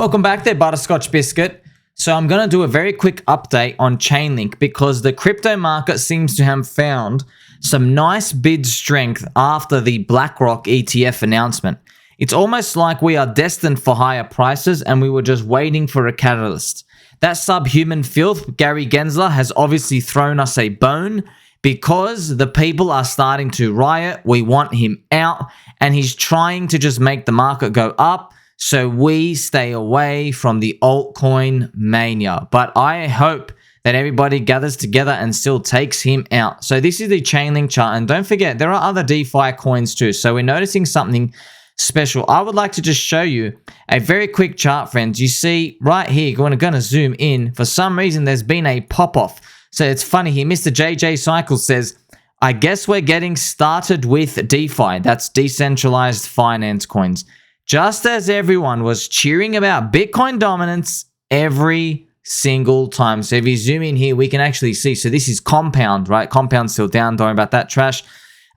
Welcome back there, Butterscotch Biscuit. So I'm going to do a very quick update on ChainLink because the crypto market seems to have found some nice bid strength after the BlackRock ETF announcement. It's almost like we are destined for higher prices and we were just waiting for a catalyst. That subhuman filth, Gary Gensler, has obviously thrown us a bone because the people are starting to riot. We want him out and he's trying to just make the market go up. So we stay away from the altcoin mania. But I hope that everybody gathers together and still takes him out. So this is the ChainLink chart. And don't forget, there are other DeFi coins too. So we're noticing something special. I would like to just show you a very quick chart, friends. You see right here, we're going to zoom in. For some reason, there's been a pop-off. So it's funny here. Mr. JJ Cycle says, I guess we're getting started with DeFi. That's decentralized finance coins. Just as everyone was cheering about Bitcoin dominance every single time. So if you zoom in here, we can actually see. So this is Compound, right? Compound's still down. Don't worry about that trash.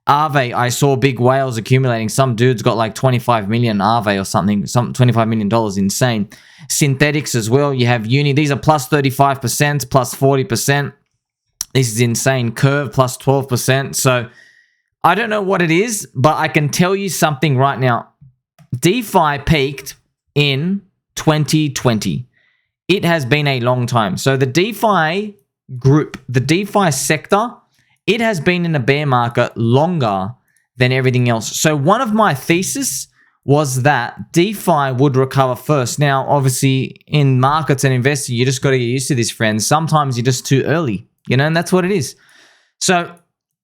Aave, I saw big whales accumulating. Some dude's got like 25 million Aave or something. Some $25 million. Insane. Synthetics as well. You have Uni. These are plus 35%, plus 40%. This is insane. Curve plus 12%. So I don't know what it is, but I can tell you something right now. DeFi peaked in 2020. It has been a long time. So the DeFi group, the DeFi sector, it has been in a bear market longer than everything else. So one of my theses was that DeFi would recover first. Now, obviously, in markets and investing, you just got to get used to this, friends. Sometimes you're just too early, and that's what it is. So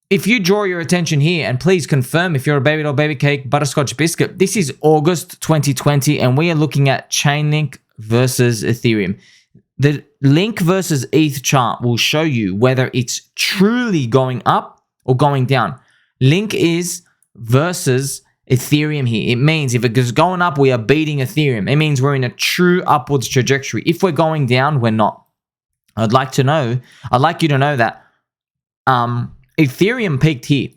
if you draw your attention here, and please confirm if you're a baby doll, baby cake, Butterscotch Biscuit, this is August 2020, and we are looking at ChainLink versus Ethereum. The Link versus ETH chart will show you whether it's truly going up or going down. Link is versus Ethereum here. It means if it is going up, we are beating Ethereum. It means we're in a true upwards trajectory. If we're going down, we're not. I'd like you to know that Ethereum peaked here.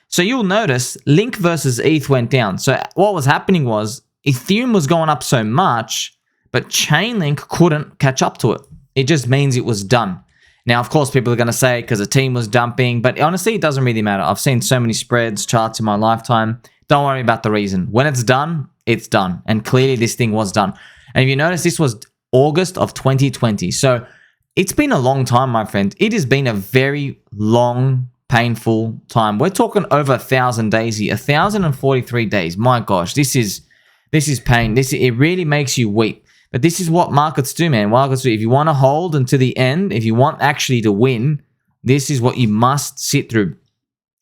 So you'll notice Link versus ETH went down. So what was happening was Ethereum was going up so much, but ChainLink couldn't catch up to it. It just means it was done. Now, of course, people are going to say because the team was dumping, but honestly, it doesn't really matter. I've seen so many spreads, charts in my lifetime. Don't worry about the reason. When it's done, it's done. And clearly this thing was done. And if you notice, this was August of 2020. So it's been a long time, my friend. It has been a very long, painful time. We're talking over 1,000 days here, 1,043 days. My gosh, this is pain. It really makes you weep. But this is what markets do, man. Markets do. If you want to hold until the end, if you want actually to win, this is what you must sit through.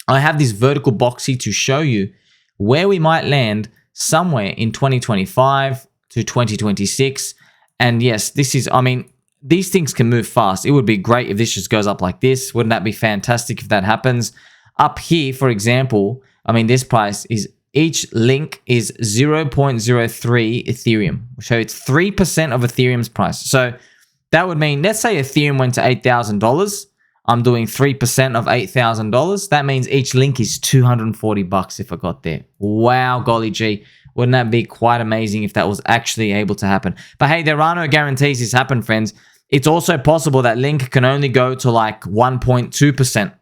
I have this vertical box here to show you where we might land somewhere in 2025 to 2026. And yes, these things can move fast. It would be great if this just goes up like this. Wouldn't that be fantastic if that happens? Up here, for example, this price is, each link is 0.03 Ethereum. So it's 3% of Ethereum's price. So that would mean, let's say Ethereum went to $8,000. I'm doing 3% of $8,000. That means each link is $240 if I got there. Wow, golly gee. Wouldn't that be quite amazing if that was actually able to happen? But hey, there are no guarantees this happen, friends. It's also possible that Link can only go to like 1.2%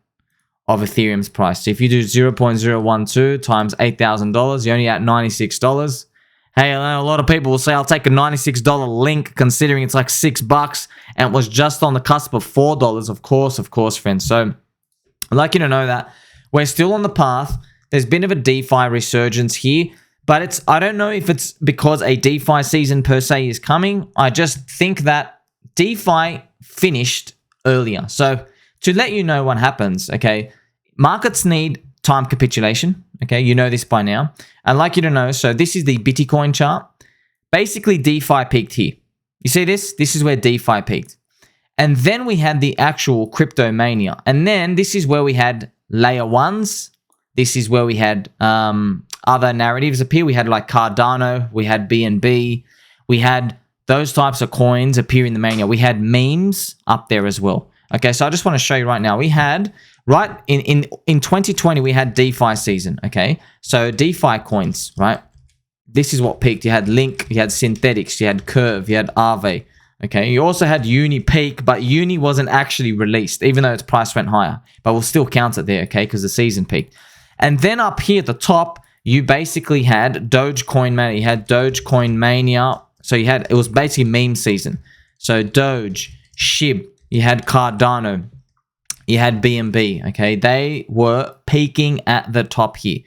of Ethereum's price. So if you do 0.012 times $8,000, you're only at $96. Hey, I know a lot of people will say, I'll take a $96 Link considering it's like $6 and it was just on the cusp of $4. Of course, friends. So I'd like you to know that we're still on the path. There's been of a DeFi resurgence here. But I don't know if it's because a DeFi season per se is coming. I just think that DeFi finished earlier. So to let you know what happens, okay, markets need time capitulation. Okay, you know this by now. I'd like you to know, so this is the Bitcoin chart. Basically, DeFi peaked here. You see this? This is where DeFi peaked. And then we had the actual crypto mania. And then this is where we had layer ones. This is where we had other narratives appear. We had like Cardano, we had BNB, we had those types of coins appear in the mania. We had memes up there as well. Okay, so I just want to show you right now. We had, right, in 2020, we had DeFi season, okay? So DeFi coins, right? this is what peaked. You had Link, you had Synthetics, you had Curve, you had Aave. Okay, you also had Uni peak, but Uni wasn't actually released, even though its price went higher. But we'll still count it there, okay, because the season peaked. And then up here at the top, you basically had Dogecoin Mania. You had Dogecoin Mania. So you had, it was basically meme season. So Doge, SHIB, you had Cardano, you had BNB, okay? They were peaking at the top here.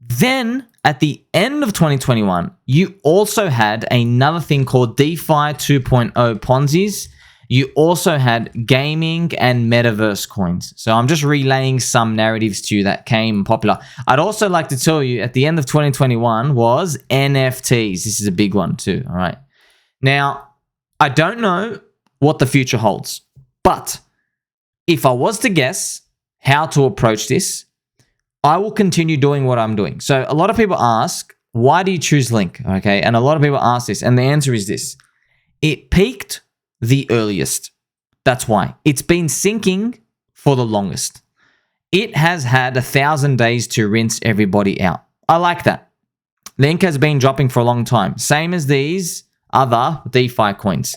Then at the end of 2021, you also had another thing called DeFi 2.0 Ponzi's. You also had gaming and metaverse coins. So I'm just relaying some narratives to you that came popular. I'd also like to tell you at the end of 2021 was NFTs. This is a big one too, all right? Now, I don't know what the future holds, but if I was to guess how to approach this, I will continue doing what I'm doing. So a lot of people ask, why do you choose Link? Okay, and a lot of people ask this, and the answer is this. It peaked the earliest. That's why. It's been sinking for the longest. It has had 1,000 days to rinse everybody out. I like that. Link has been dropping for a long time. Same as these other DeFi coins.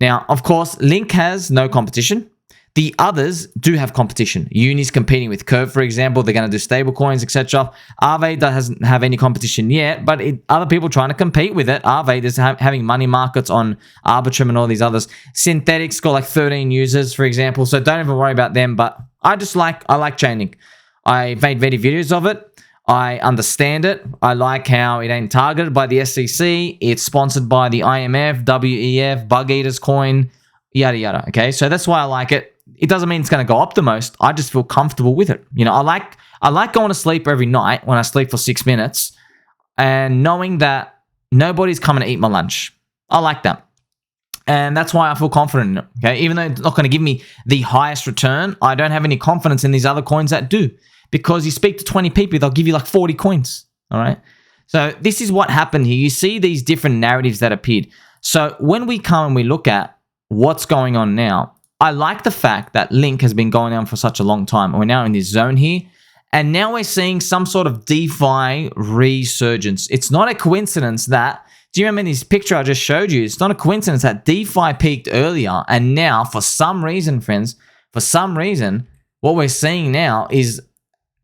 Now, of course, Link has no competition. The others do have competition. Uni's competing with Curve, for example. They're going to do stable coins, etc. Aave doesn't have any competition yet, but other people trying to compete with it. Aave is having money markets on Arbitrum and all these others. Synthetics got like 13 users, for example. So don't even worry about them. But I like ChainLink. I made many videos of it. I understand it. I like how it ain't targeted by the SEC. It's sponsored by the IMF, WEF, Bug Eaters Coin, yada yada. Okay, so that's why I like it. It doesn't mean it's going to go up the most. I just feel comfortable with it. You know, I like going to sleep every night when I sleep for 6 minutes and knowing that nobody's coming to eat my lunch. I like that. And that's why I feel confident in it. Okay, even though it's not going to give me the highest return, I don't have any confidence in these other coins that do. Because you speak to 20 people, they'll give you like 40 coins. All right. So this is what happened here. You see these different narratives that appeared. So when we come and we look at what's going on now, I like the fact that Link has been going on for such a long time. We're now in this zone here. And now we're seeing some sort of DeFi resurgence. It's not a coincidence that, do you remember this picture I just showed you? It's not a coincidence that DeFi peaked earlier. And now, for some reason, friends, what we're seeing now is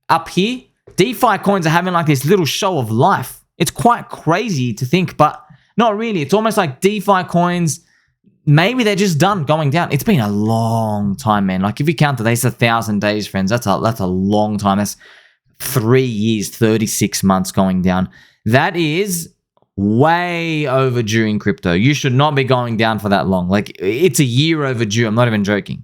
up here, DeFi coins are having like this little show of life. It's quite crazy to think, but not really. It's almost like DeFi coins, maybe they're just done going down. It's been a long time, man. Like if you count today's 1,000 days, friends, that's a long time. That's 3 years, 36 months going down. That is way overdue in crypto. You should not be going down for that long. Like it's a year overdue. I'm not even joking.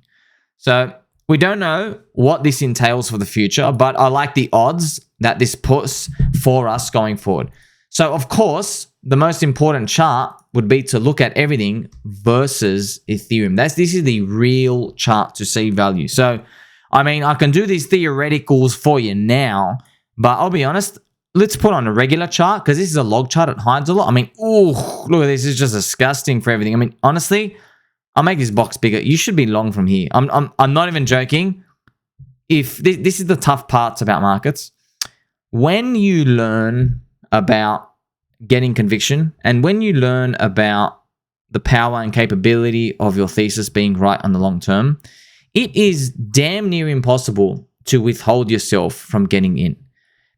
So we don't know what this entails for the future, but I like the odds that this puts for us going forward. So, of course, the most important chart would be to look at everything versus Ethereum. This is the real chart to see value. So, I mean, I can do these theoreticals for you now, but I'll be honest, let's put on a regular chart because this is a log chart. It hides a lot. I mean, ooh, look at this. It's just disgusting for everything. I mean, honestly, I'll make this box bigger. You should be long from here. I'm not even joking. If this is the tough parts about markets, when you learn about getting conviction and when you learn about the power and capability of your thesis being right on the long term, it is damn near impossible to withhold yourself from getting in.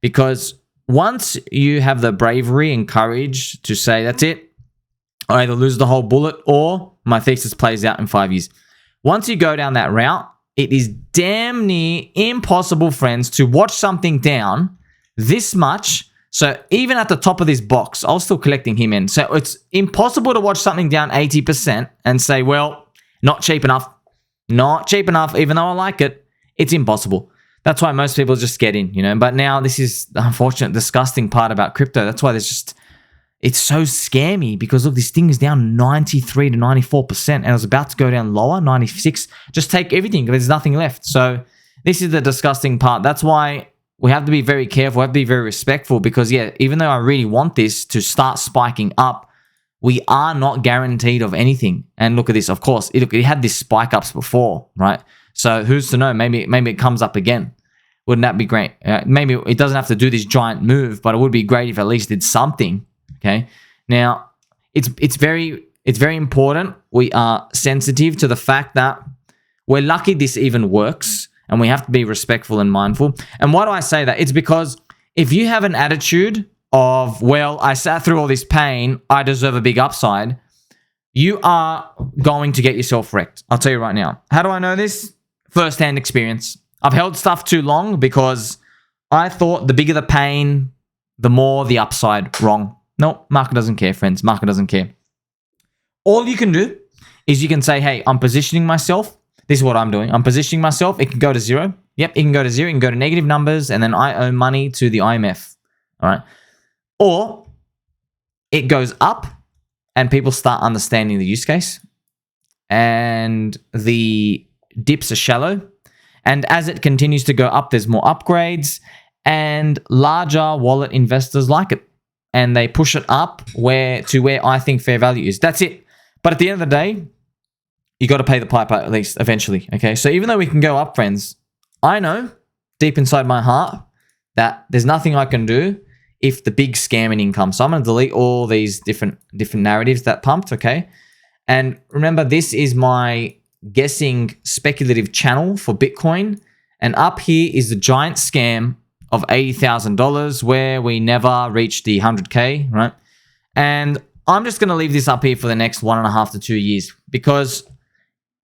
Because once you have the bravery and courage to say, that's it, I either lose the whole bullet or my thesis plays out in 5 years. Once you go down that route, it is damn near impossible, friends, to watch something down this much. So even at the top of this box, I was still collecting him in. So it's impossible to watch something down 80% and say, well, not cheap enough. Not cheap enough, even though I like it. It's impossible. That's why most people just get in, you know. But now this is the unfortunate, disgusting part about crypto. That's why there's just... It's so scammy because look, this thing is down 93 to 94% and it was about to go down lower, 96. Just take everything. There's nothing left. So this is the disgusting part. That's why we have to be very careful. We have to be very respectful because, yeah, even though I really want this to start spiking up, we are not guaranteed of anything. And look at this. Of course, it had this spike ups before, right? So who's to know? Maybe it comes up again. Wouldn't that be great? Maybe it doesn't have to do this giant move, but it would be great if at least did something. Okay. Now, it's very important we are sensitive to the fact that we're lucky this even works, and we have to be respectful and mindful. And why do I say that? It's because if you have an attitude of, well, I sat through all this pain, I deserve a big upside, you are going to get yourself wrecked. I'll tell you right now. How do I know this? First-hand experience. I've held stuff too long because I thought the bigger the pain, the more the upside. Wrong. No, market doesn't care, friends. Market doesn't care. All you can do is you can say, hey, I'm positioning myself. This is what I'm doing. I'm positioning myself. It can go to zero. Yep, it can go to zero. It can go to negative numbers, and then I owe money to the IMF. All right. Or it goes up, and people start understanding the use case, and the dips are shallow. And as it continues to go up, there's more upgrades, and larger wallet investors like it, and they push it up where I think fair value is. That's it. But at the end of the day, you got to pay the piper at least eventually. Okay. So even though we can go up, friends, I know deep inside my heart that there's nothing I can do if the big scamming income. So I'm going to delete all these different narratives that pumped. Okay. And remember, this is my guessing speculative channel for Bitcoin. And up here is the giant scam of $80,000 where we never reached the 100K, right? And I'm just going to leave this up here for the next 1.5 to 2 years, because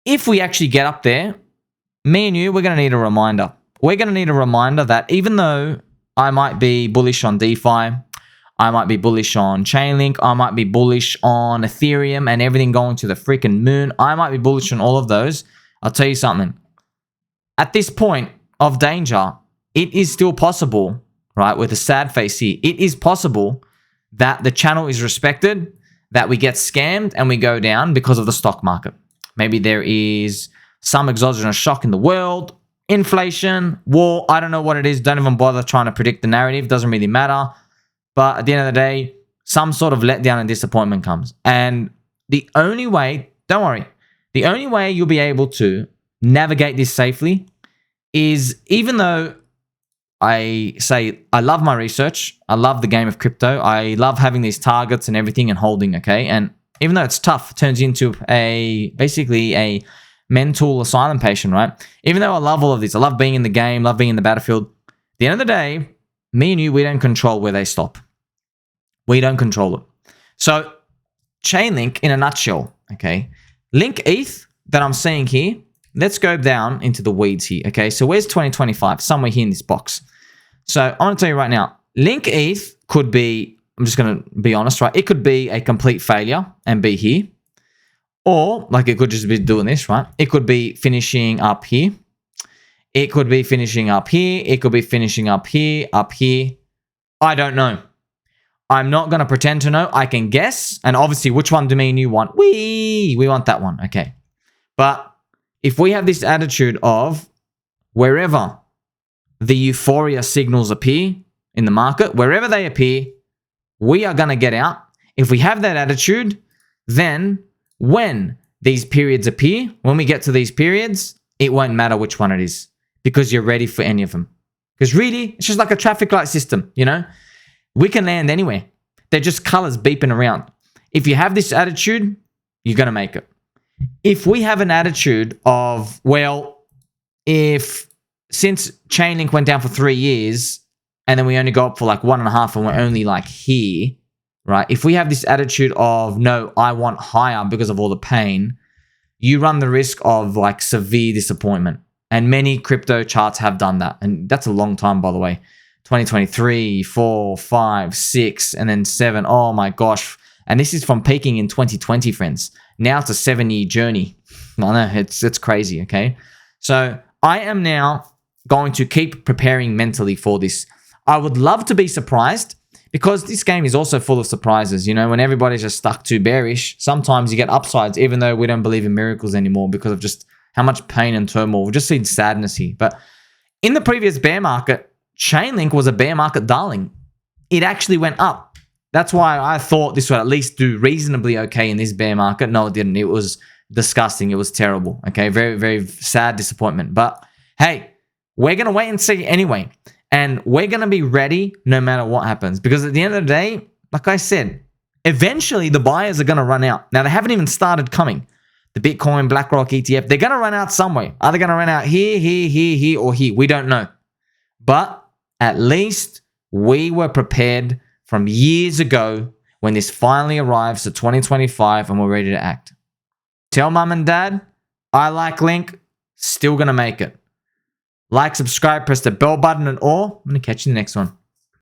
if we actually get up there, me and you, we're going to need a reminder. We're going to need a reminder that even though I might be bullish on DeFi, I might be bullish on ChainLink, I might be bullish on Ethereum and everything going to the freaking moon, I might be bullish on all of those. I'll tell you something. At this point of danger, it is still possible, right, with a sad face here, it is possible that the channel is respected, that we get scammed and we go down because of the stock market. Maybe there is some exogenous shock in the world, inflation, war, I don't know what it is. Don't even bother trying to predict the narrative. Doesn't really matter. But at the end of the day, some sort of letdown and disappointment comes. And the only way, don't worry, the only way you'll be able to navigate this safely is, even though I say I love my research, I love the game of crypto, I love having these targets and everything and holding, okay? And even though it's tough, it turns into basically a mental asylum patient, right? Even though I love all of this, I love being in the game, love being in the battlefield, at the end of the day, me and you, we don't control where they stop. We don't control it. So ChainLink in a nutshell, okay? Link ETH that I'm seeing here, let's go down into the weeds here, okay? So where's 2025? Somewhere here in this box. So I want to tell you right now, Link ETH could be, I'm just going to be honest, right? It could be a complete failure and be here. Or, like, it could just be doing this, right? It could be finishing up here. It could be finishing up here. It could be finishing up here, up here. I don't know. I'm not going to pretend to know. I can guess. And obviously, which one do me and you want? We want that one. Okay. But if we have this attitude of wherever the euphoria signals appear in the market, wherever they appear, we are going to get out. If we have that attitude, then when these periods appear, when we get to these periods, it won't matter which one it is, because you're ready for any of them. Because really, it's just like a traffic light system, you know? We can land anywhere. They're just colors beeping around. If you have this attitude, you're going to make it. If we have an attitude of, well, since ChainLink went down for 3 years and then we only go up for like 1.5 and we're only like here, right? If we have this attitude of, no, I want higher because of all the pain, you run the risk of like severe disappointment. And many crypto charts have done that. And that's a long time, by the way. 2023, 4, 5, 6, and then 7. Oh my gosh. And this is from peaking in 2020, friends. Now it's a 7-year journey. I know, it's crazy, okay? So I am now going to keep preparing mentally for this. I would love to be surprised, because this game is also full of surprises. You know, when everybody's just stuck too bearish, sometimes you get upsides, even though we don't believe in miracles anymore because of just how much pain and turmoil. We've just seen sadness here. But in the previous bear market, ChainLink was a bear market darling. It actually went up. That's why I thought this would at least do reasonably okay in this bear market. No, it didn't. It was disgusting. It was terrible. Okay, very, very sad disappointment. But hey, we're going to wait and see anyway. And we're going to be ready no matter what happens. Because at the end of the day, like I said, Eventually, the buyers are going to run out. Now, they haven't even started coming. The Bitcoin, BlackRock, ETF, they're going to run out somewhere. Are they going to run out here, here, here, here, or here? We don't know. But at least we were prepared from years ago when this finally arrives to 2025 and we're ready to act. Tell mum and dad, I like Link, still going to make it. Like, subscribe, press the bell button and all. I'm going to catch you in the next one.